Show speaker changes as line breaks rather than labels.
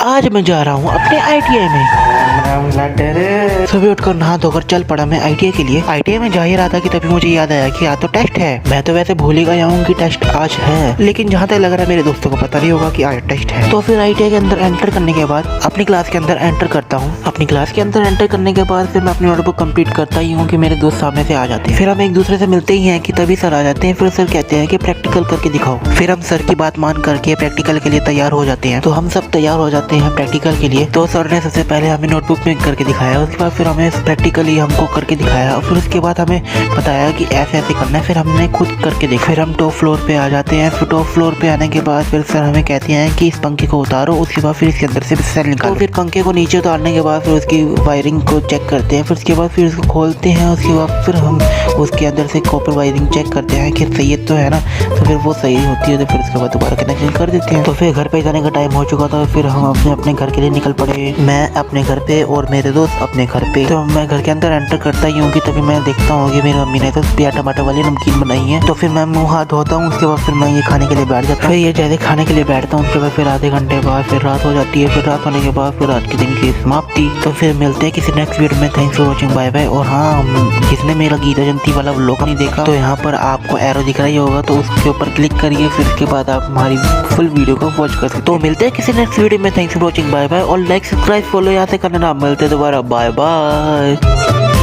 आज मैं जा रहा हूँ अपने ITI में। सुबह उठकर नहा धोकर चल पड़ा मैं ITI के लिए। ITI में जा ही रहा था कि तभी मुझे याद आया कि आज तो टेस्ट है। मैं तो वैसे भूल ही गया हूँ कि टेस्ट आज है, लेकिन जहाँ तक लग रहा है मेरे दोस्तों को पता नहीं होगा कि आज टेस्ट है। तो फिर ITI के अंदर एंटर करने के बाद अपनी क्लास के अंदर एंटर करता हूँ। अपनी क्लास के अंदर एंटर करने के बाद फिर मैं अपनी नोटबुक कंप्लीट करता ही हूँ कि मेरे दोस्त सामने से आ जाते हैं। फिर हम एक दूसरे से मिलते ही हैं कि तभी सर आ जाते हैं। फिर सर कहते हैं कि प्रैक्टिकल करके दिखाओ। फिर हम सर की बात मान करके प्रैक्टिकल के लिए तैयार हो जाते हैं। तो हम सब तैयार हो जाते हैं प्रैक्टिकल के लिए। तो सर ने सबसे पहले हमें नोटबुक में करके दिखाया, उसके बाद फिर हमें प्रैक्टिकली हमको करके दिखाया और फिर उसके बाद हमें बताया कि ऐसे ऐसे करना है। फिर हमने खुद करके देखा। फिर हम टॉप फ्लोर पे आ जाते हैं। फिर टॉप फ्लोर पे आने के बाद फिर सर हमें कहते हैं कि इस पंखे को उतारो, उसके बाद फिर इसके अंदर से सेल निकालो। तो फिर पंखे को नीचे उतारने के बाद फिर उसकी वायरिंग को चेक करते हैं। फिर उसके बाद फिर उसको खोलते हैं। उसके बाद फिर हम उसके अंदर से कॉपर वायरिंग चेक करते हैं कि सही तो है ना। तो फिर वो सही होती है तो फिर उसके बाद दोबारा कनेक्शन कर देते हैं। तो फिर घर पे जाने का टाइम हो चुका था। फिर हम अपने घर के लिए निकल पड़े। मैं अपने घर पे और मेरे दोस्त अपने घर पे। तो मैं घर के अंदर एंटर करता ही हूँ कि तभी मैं देखता हूँ कि मेरी मम्मी ने तो प्याज टमाटर वाली नमकीन बनाई है। तो फिर मैं मुँह हाथ धोता हूँ। उसके बाद फिर मैं ये खाने के लिए बैठ जाता हूँ। फिर ये जैसे खाने के लिए बैठता हूँ उसके बाद फिर आधे घंटे बाद फिर रात हो जाती है। फिर रात होने के बाद फिर आज के दिन की समाप्ति। तो फिर मिलते हैं किसी नेक्स्ट वीडियो में। Thanks for watching, bye bye. और हाँ, जिसने मेरा गीता जयंती वाला व्लॉग नहीं देखा तो यहाँ पर आपको एरो दिख रहा ही होगा, तो उसके ऊपर क्लिक करिए। फिर उसके बाद आप हमारी फुल वीडियो को वॉच कर सकते। तो मिलते हैं किसी नेक्स्ट वीडियो में। Thanks for watching, bye bye. और लाइक सब्सक्राइब फॉलो यहाँ से करना। मिलते हैं दोबारा, बाय बाय।